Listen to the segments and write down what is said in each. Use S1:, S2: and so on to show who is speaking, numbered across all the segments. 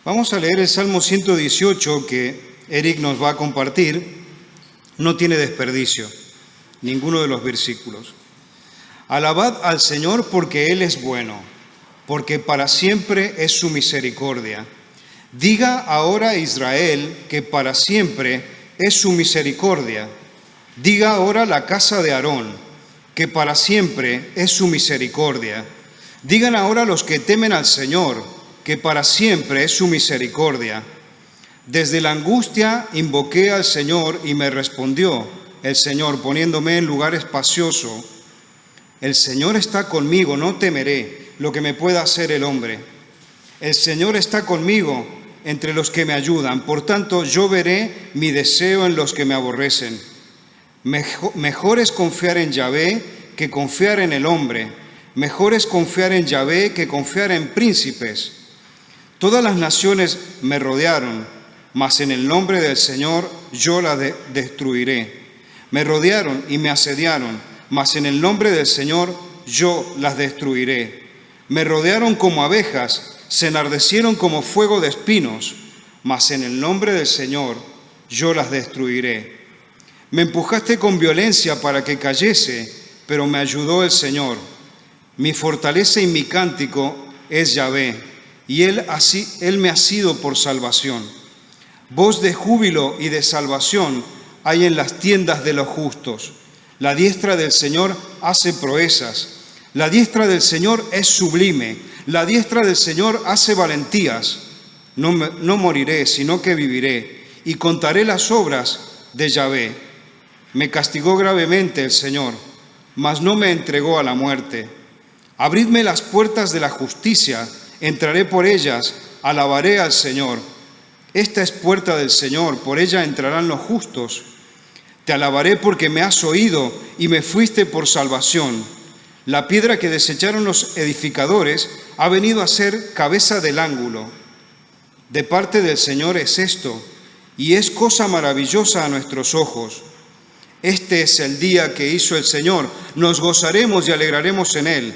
S1: Vamos a leer el Salmo 118 que Eric nos va a compartir. No tiene desperdicio, ninguno de los versículos. Alabad al Señor porque Él es bueno, porque para siempre es su misericordia. Diga ahora Israel que para siempre es su misericordia. Diga ahora la casa de Aarón que para siempre es su misericordia. Digan ahora los que temen al Señor que para siempre es su misericordia. Desde la angustia invoqué al Señor y me respondió el Señor poniéndome en lugar espacioso. El Señor está conmigo, no temeré lo que me pueda hacer el hombre. El Señor está conmigo entre los que me ayudan, por tanto yo veré mi deseo en los que me aborrecen. Mejor es confiar en Yahvé que confiar en el hombre. Mejor es confiar en Yahvé que confiar en príncipes. Todas las naciones me rodearon, mas en el nombre del Señor yo la destruiré. Me rodearon y me asediaron, mas en el nombre del Señor yo las destruiré. Me rodearon como abejas, se enardecieron como fuego de espinos, mas en el nombre del Señor yo las destruiré. Me empujaste con violencia para que cayese, pero me ayudó el Señor. Mi fortaleza y mi cántico es Yahvé, y Él me ha sido por salvación. Voz de júbilo y de salvación hay en las tiendas de los justos. La diestra del Señor hace proezas. La diestra del Señor es sublime. La diestra del Señor hace valentías. No moriré, sino que viviré, y contaré las obras de Yahvé. Me castigó gravemente el Señor, mas no me entregó a la muerte. Abridme las puertas de la justicia, entraré por ellas, alabaré al Señor. Esta es puerta del Señor, por ella entrarán los justos. Te alabaré porque me has oído y me fuiste por salvación. La piedra que desecharon los edificadores ha venido a ser cabeza del ángulo. De parte del Señor es esto, y es cosa maravillosa a nuestros ojos. Este es el día que hizo el Señor, nos gozaremos y alegraremos en él.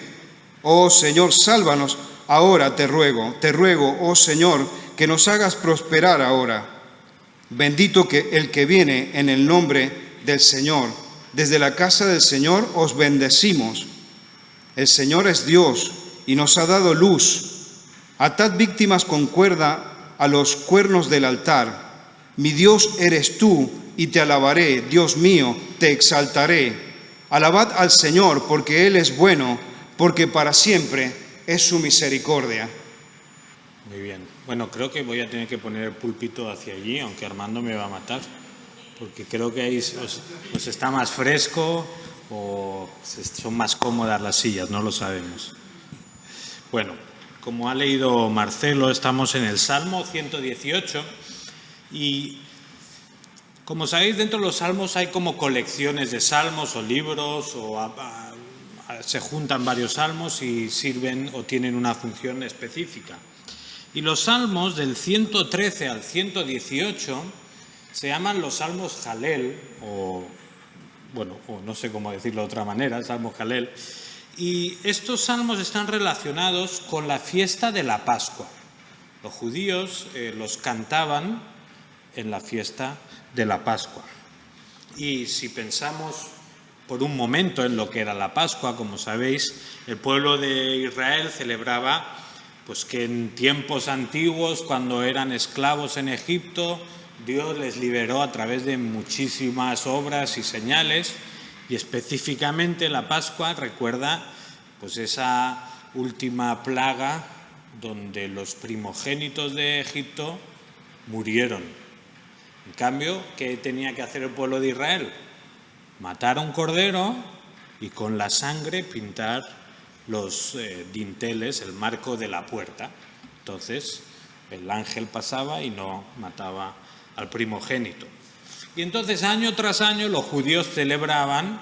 S1: Oh Señor, sálvanos ahora, te ruego, oh Señor, que nos hagas prosperar ahora. Bendito que el que viene en el nombre del Señor. Desde la casa del Señor os bendecimos. El Señor es Dios y nos ha dado luz. Atad víctimas con cuerda a los cuernos del altar. Mi Dios eres tú y te alabaré, Dios mío, te exaltaré. Alabad al Señor porque Él es bueno, porque para siempre es su misericordia.
S2: Muy bien. Bueno, creo que voy a tener que poner el púlpito hacia allí, aunque Armando me va a matar, porque creo que ahí os está más fresco o son más cómodas las sillas, no lo sabemos. Bueno, como ha leído Marcelo, estamos en el Salmo 118 y, como sabéis, dentro de los salmos hay como colecciones de salmos o libros o se juntan varios salmos y sirven o tienen una función específica. Y los salmos del 113 al 118 se llaman los salmos Jalel, o no sé cómo decirlo de otra manera, salmos Jalel. Y estos salmos están relacionados con la fiesta de la Pascua. Los judíos los cantaban en la fiesta de la Pascua. Y si pensamos por un momento en lo que era la Pascua, como sabéis, el pueblo de Israel celebraba pues que en tiempos antiguos, cuando eran esclavos en Egipto, Dios les liberó a través de muchísimas obras y señales, y específicamente la Pascua recuerda pues esa última plaga donde los primogénitos de Egipto murieron. En cambio, ¿qué tenía que hacer el pueblo de Israel? Matar a un cordero y con la sangre pintar los dinteles, el marco de la puerta. Entonces, el ángel pasaba y no mataba al primogénito. Y entonces, año tras año, los judíos celebraban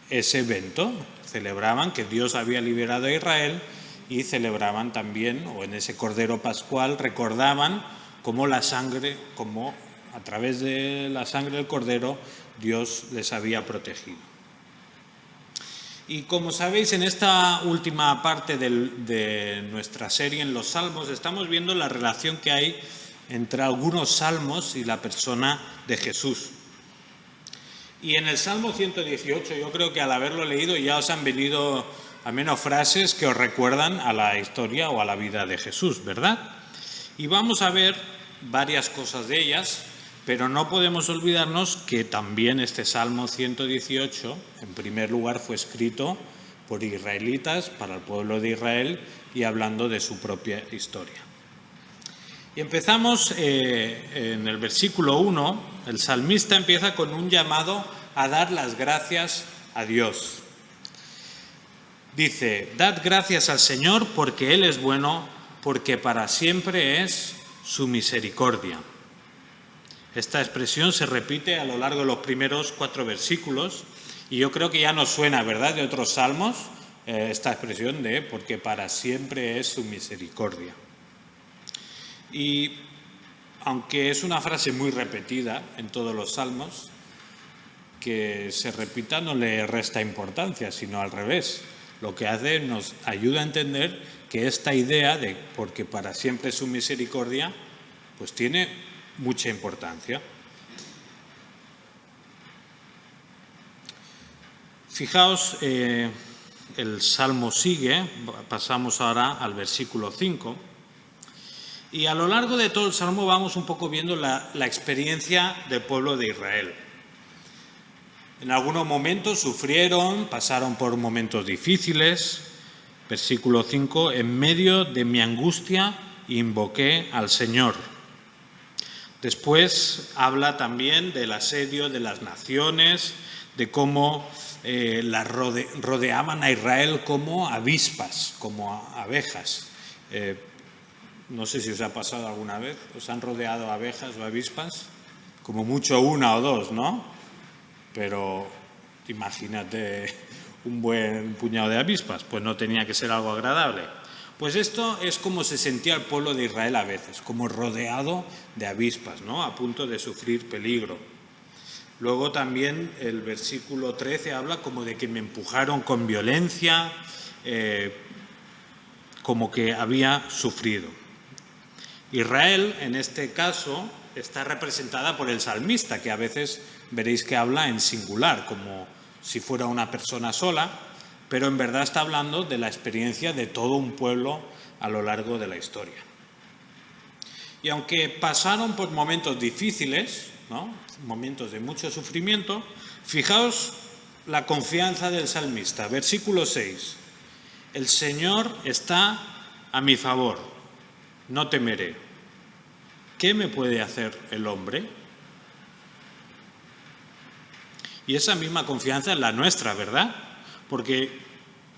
S2: ese evento, celebraban que Dios había liberado a Israel y celebraban también, o en ese cordero pascual, recordaban cómo la sangre, cómo a través de la sangre del cordero, Dios les había protegido. Y como sabéis, en esta última parte de nuestra serie en los Salmos estamos viendo la relación que hay entre algunos salmos y la persona de Jesús. Y en el Salmo 118, yo creo que al haberlo leído ya os han venido al menos frases que os recuerdan a la historia o a la vida de Jesús, ¿verdad? Y vamos a ver varias cosas de ellas, pero no podemos olvidarnos que también este Salmo 118, en primer lugar, fue escrito por israelitas para el pueblo de Israel y hablando de su propia historia. Y empezamos en el versículo 1, el salmista empieza con un llamado a dar las gracias a Dios. Dice, dad gracias al Señor porque Él es bueno, porque para siempre es su misericordia. Esta expresión se repite a lo largo de los primeros 4 versículos y yo creo que ya nos suena, ¿verdad?, de otros salmos, esta expresión de porque para siempre es su misericordia. Y aunque es una frase muy repetida en todos los salmos, que se repita no le resta importancia, sino al revés. Lo que hace nos ayuda a entender que esta idea de porque para siempre es su misericordia, pues tiene mucha importancia. Fijaos, el Salmo sigue, pasamos ahora al versículo 5, y a lo largo de todo el Salmo vamos un poco viendo la experiencia del pueblo de Israel. En algunos momentos sufrieron, pasaron por momentos difíciles. Versículo 5, en medio de mi angustia invoqué al Señor. Después habla también del asedio de las naciones, de cómo rodeaban a Israel como avispas, como abejas. No sé si os ha pasado alguna vez, ¿os han rodeado abejas o avispas? Como mucho 1 o 2, ¿no? Pero imagínate un buen puñado de avispas, pues no tenía que ser algo agradable. Pues esto es como se sentía el pueblo de Israel a veces, como rodeado de avispas, ¿no?, a punto de sufrir peligro. Luego también el versículo 13 habla como de que me empujaron con violencia, como que había sufrido. Israel, en este caso, está representada por el salmista, que a veces veréis que habla en singular, como si fuera una persona sola, pero en verdad está hablando de la experiencia de todo un pueblo a lo largo de la historia. Y aunque pasaron por momentos difíciles, ¿no?, momentos de mucho sufrimiento, fijaos la confianza del salmista. Versículo 6. El Señor está a mi favor, no temeré. ¿Qué me puede hacer el hombre? Y esa misma confianza es la nuestra, ¿verdad? Porque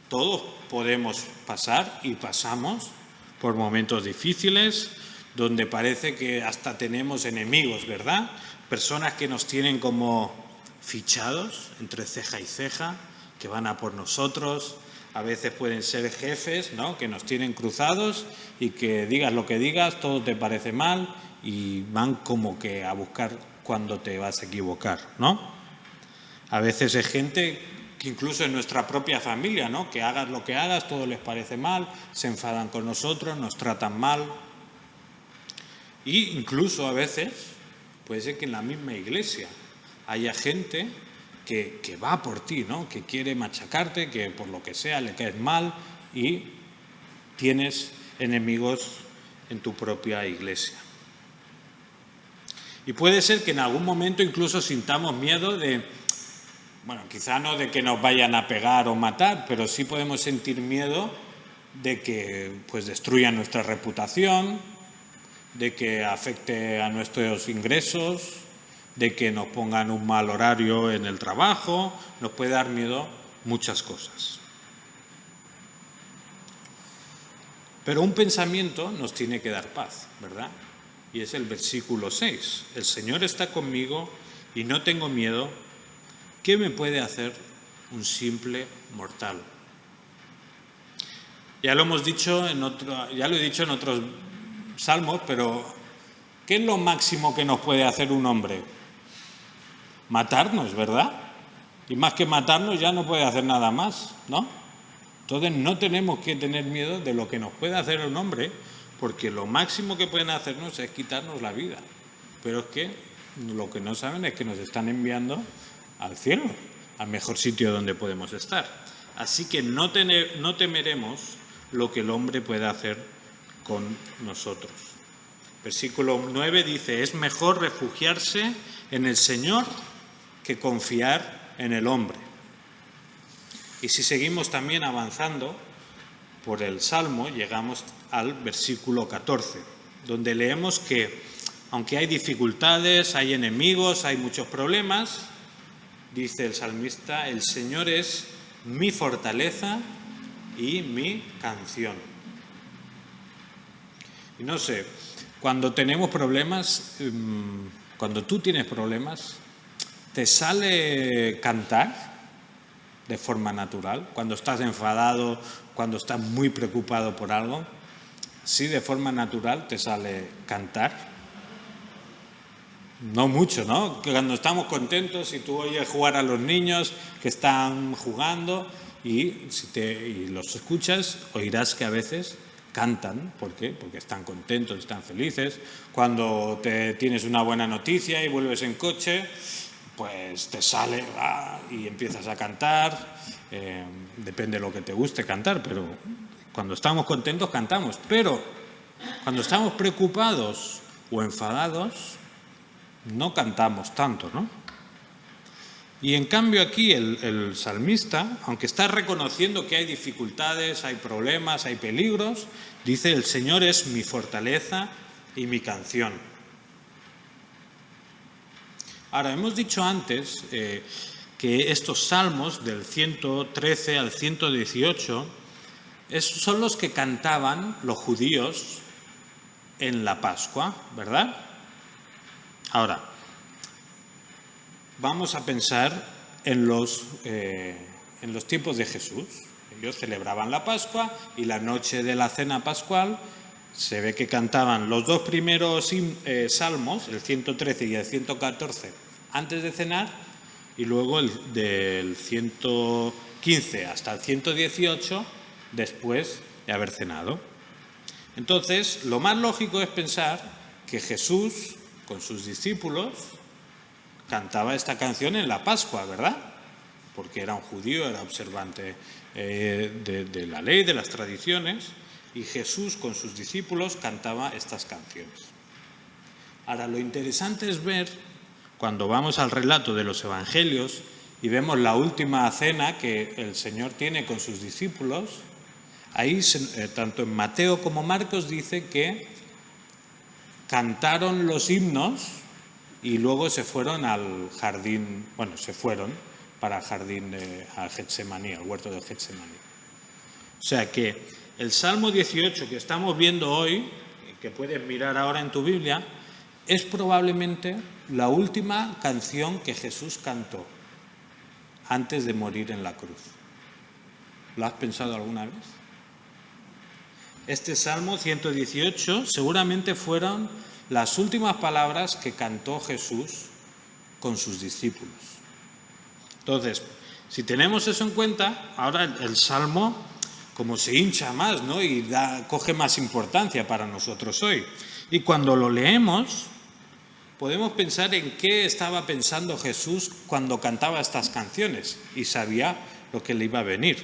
S2: todos podemos pasar y pasamos por momentos difíciles, donde parece que hasta tenemos enemigos, ¿verdad? Personas que nos tienen como fichados entre ceja y ceja, que van a por nosotros. A veces pueden ser jefes, ¿no?, que nos tienen cruzados y que digas lo que digas, todo te parece mal y van como que a buscar cuándo te vas a equivocar, ¿no? A veces es gente que incluso en nuestra propia familia, ¿no?, que hagas lo que hagas, todo les parece mal, se enfadan con nosotros, nos tratan mal. Y incluso a veces puede ser que en la misma iglesia haya gente que va por ti, ¿no?, que quiere machacarte, que por lo que sea le caes mal y tienes enemigos en tu propia iglesia. Y puede ser que en algún momento incluso sintamos miedo de, bueno, quizá no de que nos vayan a pegar o matar, pero sí podemos sentir miedo de que pues destruyan nuestra reputación, de que afecte a nuestros ingresos, de que nos pongan un mal horario en el trabajo. Nos puede dar miedo muchas cosas. Pero un pensamiento nos tiene que dar paz, ¿verdad? Y es el versículo 6. El Señor está conmigo y no tengo miedo. ¿Qué me puede hacer un simple mortal? Ya lo hemos dicho ya lo he dicho en otros salmos, pero ¿qué es lo máximo que nos puede hacer un hombre? Matarnos, ¿verdad? Y más que matarnos ya no puede hacer nada más, ¿no? Entonces no tenemos que tener miedo de lo que nos puede hacer un hombre, porque lo máximo que pueden hacernos es quitarnos la vida. Pero es que lo que no saben es que nos están enviando al cielo, al mejor sitio donde podemos estar. Así que no temeremos lo que el hombre puede hacer con nosotros. Versículo 9 dice, es mejor refugiarse en el Señor que confiar en el hombre. Y si seguimos también avanzando por el Salmo, llegamos al versículo 14, donde leemos que aunque hay dificultades, hay enemigos, hay muchos problemas, dice el salmista, el Señor es mi fortaleza y mi canción. Y no sé, cuando tenemos problemas, cuando tú tienes problemas, ¿te sale cantar de forma natural? Cuando estás enfadado, cuando estás muy preocupado por algo, ¿sí de forma natural te sale cantar? No mucho, ¿no? Que cuando estamos contentos y tú oyes jugar a los niños que están jugando y los escuchas, oirás que a veces cantan. ¿Por qué? Porque están contentos, están felices. Cuando tienes una buena noticia y vuelves en coche, pues te sale y empiezas a cantar. Depende de lo que te guste cantar, pero cuando estamos contentos cantamos. Pero cuando estamos preocupados o enfadados, no cantamos tanto, ¿no? Y en cambio aquí el salmista, aunque está reconociendo que hay dificultades, hay problemas, hay peligros, dice, el Señor es mi fortaleza y mi canción. Ahora, hemos dicho antes que estos salmos del 113 al 118 son los que cantaban los judíos en la Pascua, ¿verdad? Ahora, vamos a pensar en los tiempos de Jesús. Ellos celebraban la Pascua y la noche de la cena pascual se ve que cantaban los dos primeros salmos, el 113 y el 114, antes de cenar, y luego del 115 hasta el 118 después de haber cenado. Entonces, lo más lógico es pensar que Jesús, con sus discípulos, cantaba esta canción en la Pascua, ¿verdad? Porque era un judío, era observante de la ley, de las tradiciones, y Jesús con sus discípulos cantaba estas canciones. Ahora, lo interesante es ver, cuando vamos al relato de los evangelios y vemos la última cena que el Señor tiene con sus discípulos, ahí, tanto en Mateo como Marcos, dice que cantaron los himnos y luego se fueron al jardín, para el jardín de Getsemaní, al huerto de Getsemaní. O sea que el Salmo 18 que estamos viendo hoy, que puedes mirar ahora en tu Biblia, es probablemente la última canción que Jesús cantó antes de morir en la cruz. ¿Lo has pensado alguna vez? Este Salmo 118 seguramente fueron las últimas palabras que cantó Jesús con sus discípulos. Entonces, si tenemos eso en cuenta, ahora el Salmo como se hincha más, ¿no? Y coge más importancia para nosotros hoy. Y cuando lo leemos, podemos pensar en qué estaba pensando Jesús cuando cantaba estas canciones y sabía lo que le iba a venir.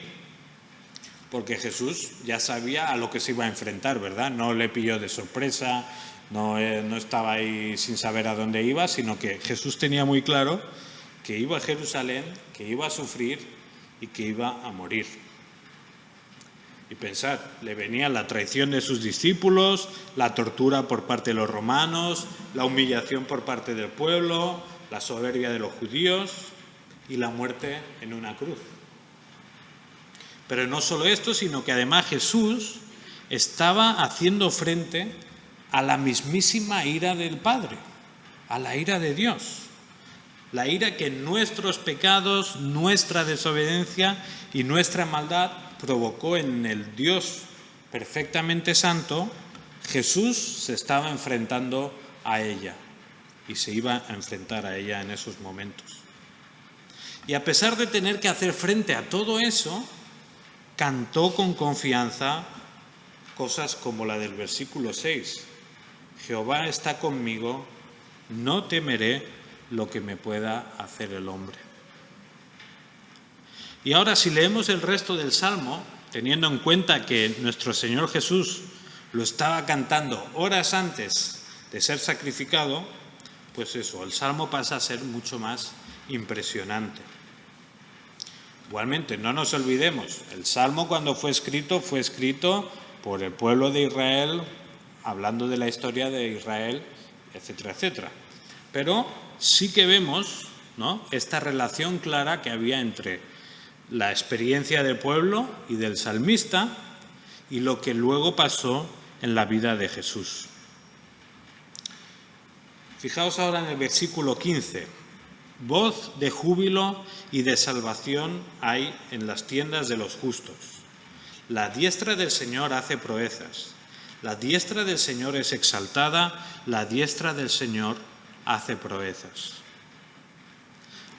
S2: Porque Jesús ya sabía a lo que se iba a enfrentar, ¿verdad? No le pilló de sorpresa, no estaba ahí sin saber a dónde iba, sino que Jesús tenía muy claro que iba a Jerusalén, que iba a sufrir y que iba a morir. Y pensad, le venía la traición de sus discípulos, la tortura por parte de los romanos, la humillación por parte del pueblo, la soberbia de los judíos y la muerte en una cruz. Pero no solo esto, sino que además Jesús estaba haciendo frente a la mismísima ira del Padre, a la ira de Dios. La ira que nuestros pecados, nuestra desobediencia y nuestra maldad provocó en el Dios perfectamente santo. Jesús se estaba enfrentando a ella y se iba a enfrentar a ella en esos momentos. Y a pesar de tener que hacer frente a todo eso, cantó con confianza cosas como la del versículo 6. Jehová está conmigo, no temeré lo que me pueda hacer el hombre. Y ahora, si leemos el resto del Salmo, teniendo en cuenta que nuestro Señor Jesús lo estaba cantando horas antes de ser sacrificado, pues eso, el Salmo pasa a ser mucho más impresionante. Igualmente, no nos olvidemos, el Salmo cuando fue escrito por el pueblo de Israel, hablando de la historia de Israel, etcétera, etcétera. Pero sí que vemos, ¿no?, esta relación clara que había entre la experiencia del pueblo y del salmista y lo que luego pasó en la vida de Jesús. Fijaos ahora en el versículo 15. Voz de júbilo y de salvación hay en las tiendas de los justos. La diestra del Señor hace proezas. La diestra del Señor es exaltada, la diestra del Señor hace proezas.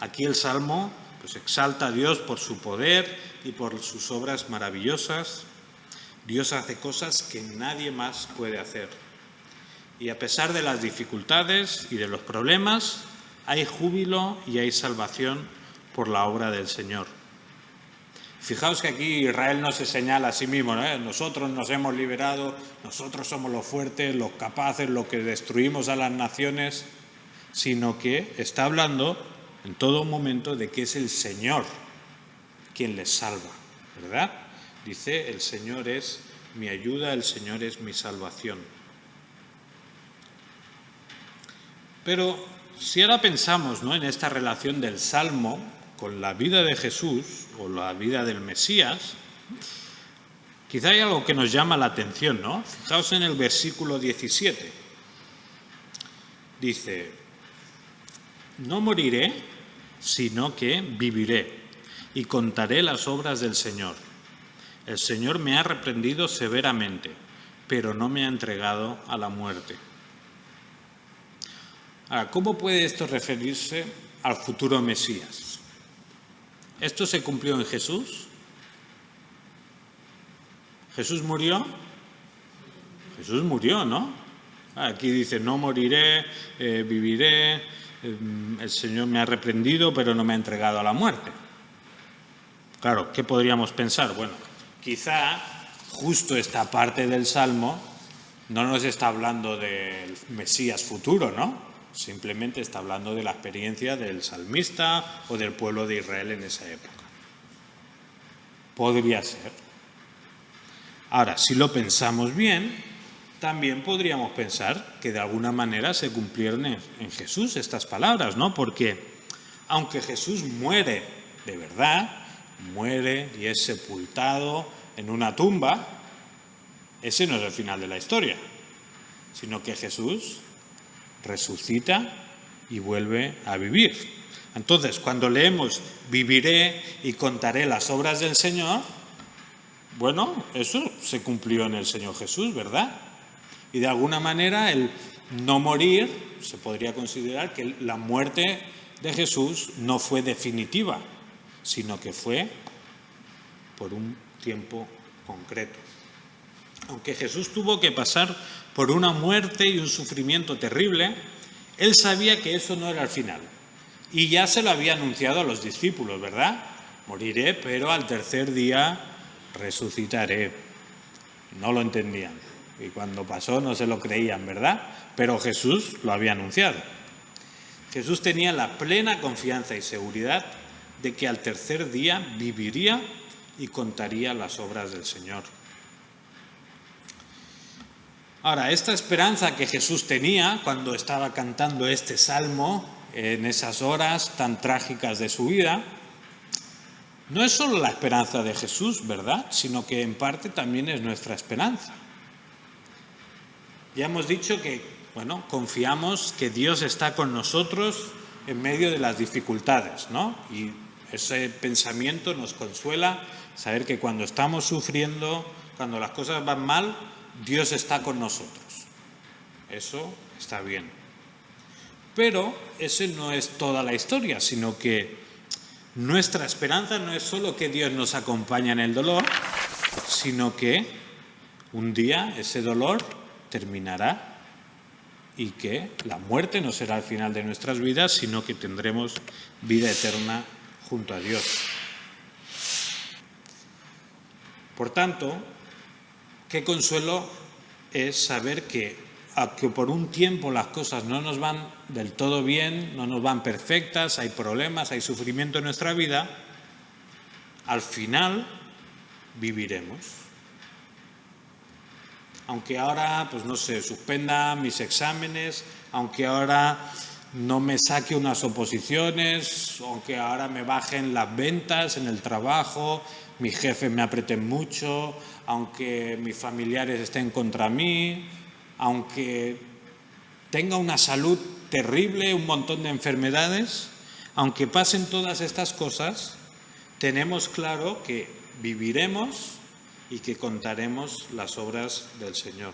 S2: Aquí el Salmo pues exalta a Dios por su poder y por sus obras maravillosas. Dios hace cosas que nadie más puede hacer. Y a pesar de las dificultades y de los problemas, hay júbilo y hay salvación por la obra del Señor. Fijaos que aquí Israel no se señala a sí mismo, ¿no? Nosotros nos hemos liberado, nosotros somos los fuertes, los capaces, los que destruimos a las naciones, sino que está hablando en todo momento de que es el Señor quien les salva, ¿verdad? Dice, el Señor es mi ayuda, el Señor es mi salvación. Pero si ahora pensamos, ¿no?, en esta relación del Salmo con la vida de Jesús o la vida del Mesías, quizá hay algo que nos llama la atención, ¿no? Fijaos en el versículo 17. Dice, no moriré, sino que viviré y contaré las obras del Señor. El Señor me ha reprendido severamente, pero no me ha entregado a la muerte. Ahora, ¿cómo puede esto referirse al futuro Mesías? ¿Esto se cumplió en Jesús? ¿Jesús murió? Jesús murió, ¿no? Aquí dice, no moriré, viviré, el Señor me ha reprendido, pero no me ha entregado a la muerte. Claro, ¿qué podríamos pensar? Bueno, quizá justo esta parte del Salmo no nos está hablando del Mesías futuro, ¿no? Simplemente está hablando de la experiencia del salmista o del pueblo de Israel en esa época. Podría ser. Ahora, si lo pensamos bien, también podríamos pensar que de alguna manera se cumplieron en Jesús estas palabras, ¿no? Porque aunque Jesús muere de verdad, muere y es sepultado en una tumba, ese no es el final de la historia, sino que Jesús resucita y vuelve a vivir. Entonces, cuando leemos viviré y contaré las obras del Señor, bueno, eso se cumplió en el Señor Jesús, ¿verdad? Y de alguna manera el no morir, se podría considerar que la muerte de Jesús no fue definitiva, sino que fue por un tiempo concreto. Aunque Jesús tuvo que pasar por una muerte y un sufrimiento terrible, él sabía que eso no era el final. Y ya se lo había anunciado a los discípulos, ¿verdad? Moriré, pero al tercer día resucitaré. No lo entendían. Y cuando pasó no se lo creían, ¿verdad? Pero Jesús lo había anunciado. Jesús tenía la plena confianza y seguridad de que al tercer día viviría y contaría las obras del Señor. Ahora, esta esperanza que Jesús tenía cuando estaba cantando este salmo en esas horas tan trágicas de su vida, no es solo la esperanza de Jesús, ¿verdad?, sino que en parte también es nuestra esperanza. Ya hemos dicho que, bueno, confiamos que Dios está con nosotros en medio de las dificultades, ¿no? Y ese pensamiento nos consuela, saber que cuando estamos sufriendo, cuando las cosas van mal, Dios está con nosotros. Eso está bien. Pero ese no es toda la historia, sino que Nuestra esperanza no es solo que Dios nos acompaña en el dolor, sino que un día ese dolor terminará y que la muerte no será el final de nuestras vidas, sino que tendremos vida eterna junto a Dios. Por tanto, qué consuelo es saber que, aunque por un tiempo las cosas no nos van del todo bien, no nos van perfectas, hay problemas, hay sufrimiento en nuestra vida, al final viviremos. Aunque ahora, pues no sé, suspenda mis exámenes, aunque ahora no me saque unas oposiciones, aunque ahora me bajen las ventas en el trabajo, mis jefes me aprieten mucho, aunque mis familiares estén contra mí, aunque tenga una salud terrible, un montón de enfermedades, aunque pasen todas estas cosas, tenemos claro que viviremos y que contaremos las obras del Señor.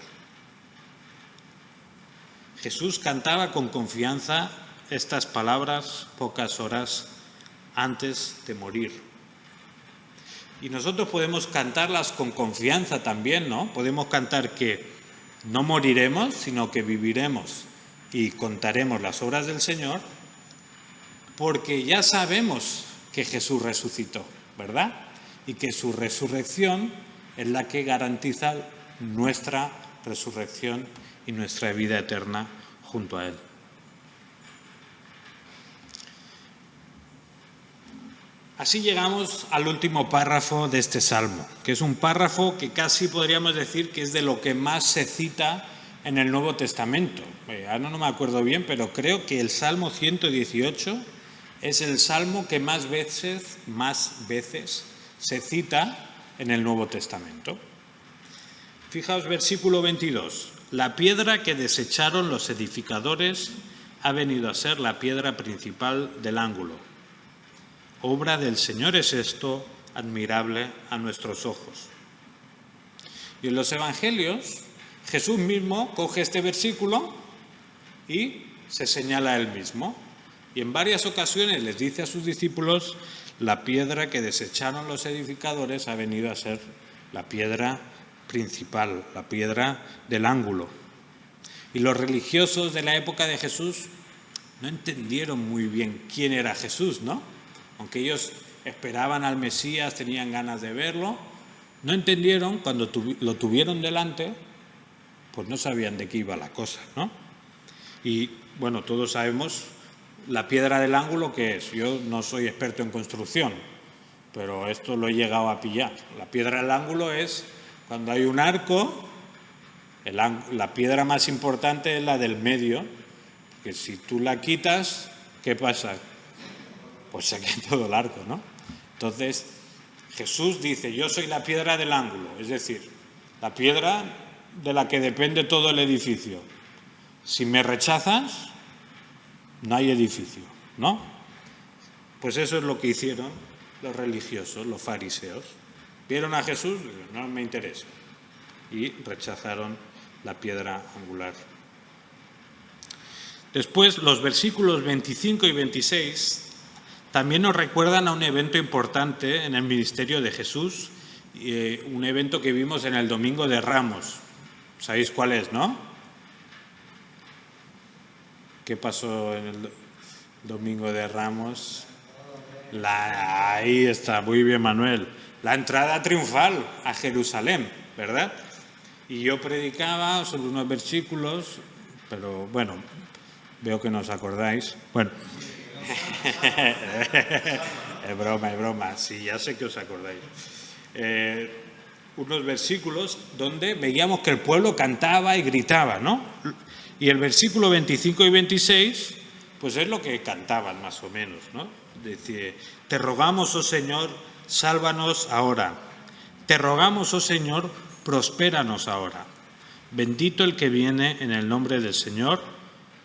S2: Jesús cantaba con confianza estas palabras pocas horas antes de morir. Y nosotros podemos cantarlas con confianza también, ¿no? Podemos cantar que no moriremos, sino que viviremos y contaremos las obras del Señor, porque ya sabemos que Jesús resucitó, ¿verdad? Y que su resurrección es la que garantiza nuestra resurrección y nuestra vida eterna junto a Él. Así llegamos al último párrafo de este salmo, que es un párrafo que casi podríamos decir que es de lo que más se cita en el Nuevo Testamento. Ahora no me acuerdo bien, pero creo que el Salmo 118 es el salmo que más veces se cita en el Nuevo Testamento. Fijaos, versículo 22. La piedra que desecharon los edificadores ha venido a ser la piedra principal del ángulo. Obra del Señor es esto, admirable a nuestros ojos. Y en los Evangelios, Jesús mismo coge este versículo y se señala a él mismo. Y en varias ocasiones les dice a sus discípulos, la piedra que desecharon los edificadores ha venido a ser la piedra principal, la piedra del ángulo. Y los religiosos de la época de Jesús no entendieron muy bien quién era Jesús, ¿no? Aunque ellos esperaban al Mesías, tenían ganas de verlo, no entendieron, cuando lo tuvieron delante, pues no sabían de qué iba la cosa, ¿no? Y bueno, todos sabemos la piedra del ángulo que es. Yo no soy experto en construcción, pero esto lo he llegado a pillar. La piedra del ángulo es cuando hay un arco, la piedra más importante es la del medio, que si tú la quitas, ¿qué pasa? Pues se cae todo el arco, ¿no? Entonces, Jesús dice, yo soy la piedra del ángulo, es decir, la piedra de la que depende todo el edificio. Si me rechazas, no hay edificio, ¿no? Pues eso es lo que hicieron los religiosos, los fariseos. Vieron a Jesús, no me interesa, y rechazaron la piedra angular. Después, los versículos 25 y 26 también nos recuerdan a un evento importante en el ministerio de Jesús, un evento que vimos en el Domingo de Ramos. ¿Sabéis cuál es, no? ¿Qué pasó en el Domingo de Ramos? Ahí está, muy bien, Manuel. La entrada triunfal a Jerusalén, ¿verdad? Y yo predicaba sobre unos versículos, pero bueno, veo que no os acordáis. Bueno, es broma, sí, ya sé que os acordáis. Unos versículos donde veíamos que el pueblo cantaba y gritaba, ¿no? Y el versículo 25 y 26, pues es lo que cantaban más o menos, ¿no? Dice, te rogamos, oh Señor, sálvanos ahora. Te rogamos, oh Señor, prospéranos ahora. Bendito el que viene en el nombre del Señor,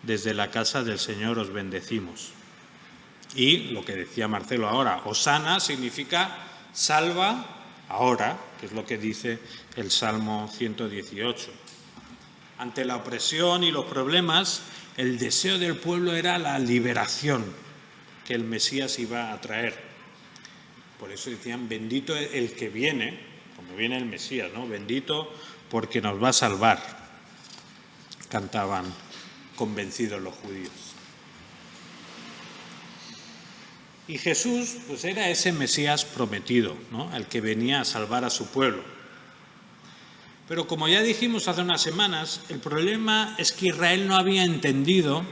S2: desde la casa del Señor os bendecimos. Y lo que decía Marcelo ahora, Hosana significa salva ahora, que es lo que dice el Salmo 118. Ante la opresión y los problemas, el deseo del pueblo era la liberación que el Mesías iba a traer. Por eso decían, bendito el que viene, como viene el Mesías, ¿no? Bendito porque nos va a salvar, cantaban convencidos los judíos. Y Jesús, pues era ese Mesías prometido, ¿no? El que venía a salvar a su pueblo. Pero como ya dijimos hace unas semanas, el problema es que Israel no había entendido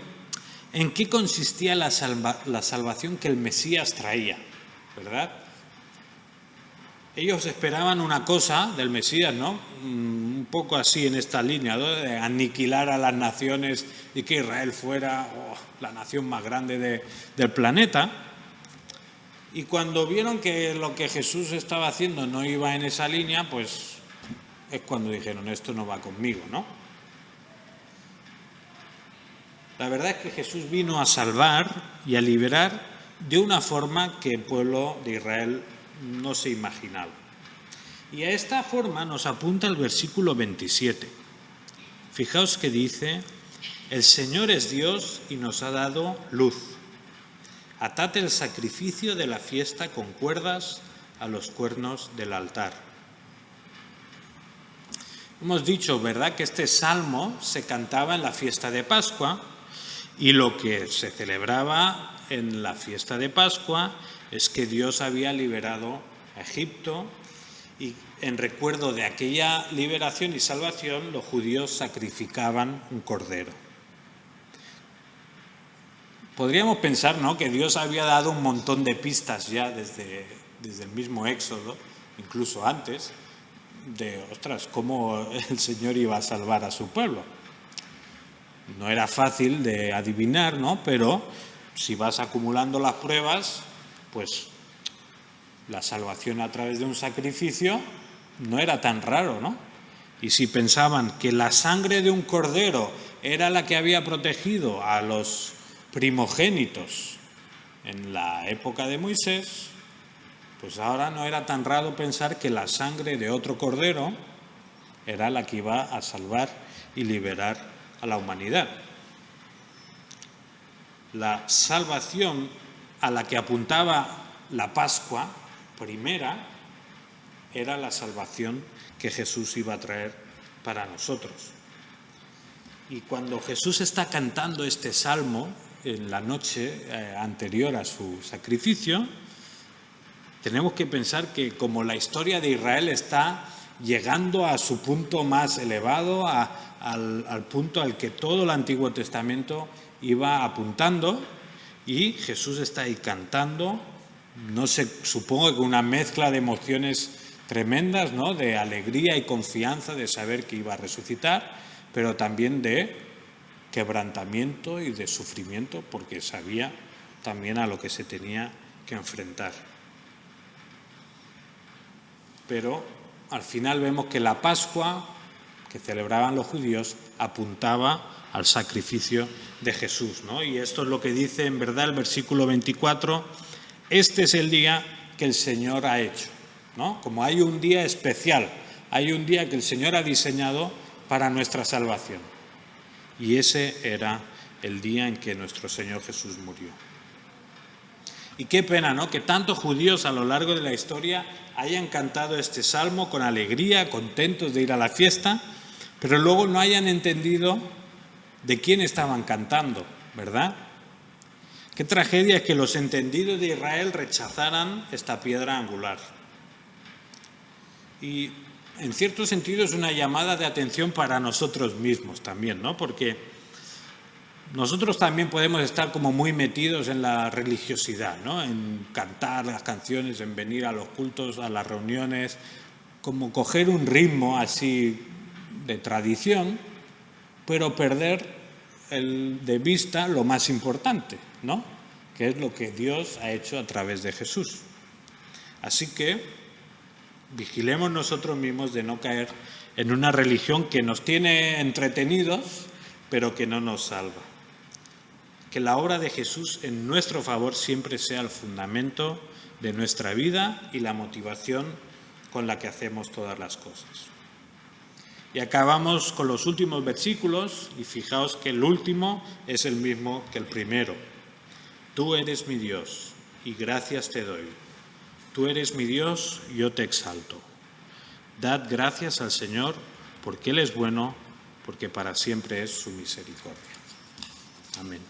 S2: en qué consistía la salvación que el Mesías traía, ¿verdad? Ellos esperaban una cosa del Mesías, ¿no? Un poco así en esta línea, ¿no? De aniquilar a las naciones y que Israel fuera la nación más grande del planeta. Y cuando vieron que lo que Jesús estaba haciendo no iba en esa línea, pues es cuando dijeron, esto no va conmigo, ¿no? La verdad es que Jesús vino a salvar y a liberar de una forma que el pueblo de Israel no se imaginaba. Y a esta forma nos apunta el versículo 27. Fijaos que dice, el Señor es Dios y nos ha dado luz. Atad el sacrificio de la fiesta con cuerdas a los cuernos del altar. Hemos dicho, ¿verdad?, que este salmo se cantaba en la fiesta de Pascua y lo que se celebraba en la fiesta de Pascua es que Dios había liberado a Egipto y en recuerdo de aquella liberación y salvación los judíos sacrificaban un cordero. Podríamos pensar, ¿no?, que Dios había dado un montón de pistas ya desde el mismo Éxodo, incluso antes, de, cómo el Señor iba a salvar a su pueblo. No era fácil de adivinar, ¿no?, pero si vas acumulando las pruebas, pues la salvación a través de un sacrificio no era tan raro, ¿no? Y si pensaban que la sangre de un cordero era la que había protegido a los primogénitos en la época de Moisés, pues ahora no era tan raro pensar que la sangre de otro cordero era la que iba a salvar y liberar a la humanidad. La salvación a la que apuntaba la Pascua primera era la salvación que Jesús iba a traer para nosotros. Y cuando Jesús está cantando este salmo en la noche anterior a su sacrificio, tenemos que pensar que como la historia de Israel está llegando a su punto más elevado, al punto al que todo el Antiguo Testamento iba apuntando, y Jesús está ahí cantando, no sé, supongo que una mezcla de emociones tremendas, ¿no?, de alegría y confianza de saber que iba a resucitar, pero también de quebrantamiento y de sufrimiento, porque sabía también a lo que se tenía que enfrentar. Pero al final vemos que la Pascua que celebraban los judíos apuntaba al sacrificio de Jesús, ¿no? Y esto es lo que dice en verdad el versículo 24, este es el día que el Señor ha hecho, ¿no? Como hay un día especial, hay un día que el Señor ha diseñado para nuestra salvación. Y ese era el día en que nuestro Señor Jesús murió. Y qué pena, ¿no?, que tantos judíos a lo largo de la historia hayan cantado este salmo con alegría, contentos de ir a la fiesta, pero luego no hayan entendido de quién estaban cantando, ¿verdad? Qué tragedia es que los entendidos de Israel rechazaran esta piedra angular. Y en cierto sentido es una llamada de atención para nosotros mismos también, ¿no? Porque nosotros también podemos estar como muy metidos en la religiosidad, ¿no?, en cantar las canciones, en venir a los cultos, a las reuniones, como coger un ritmo así de tradición, pero perder de vista lo más importante, ¿no?, que es lo que Dios ha hecho a través de Jesús. Así que vigilemos nosotros mismos de no caer en una religión que nos tiene entretenidos, pero que no nos salva. Que la obra de Jesús en nuestro favor siempre sea el fundamento de nuestra vida y la motivación con la que hacemos todas las cosas. Y acabamos con los últimos versículos, y fijaos que el último es el mismo que el primero. Tú eres mi Dios, y gracias te doy. Tú eres mi Dios, yo te exalto. Dad gracias al Señor, porque Él es bueno, porque para siempre es su misericordia. Amén.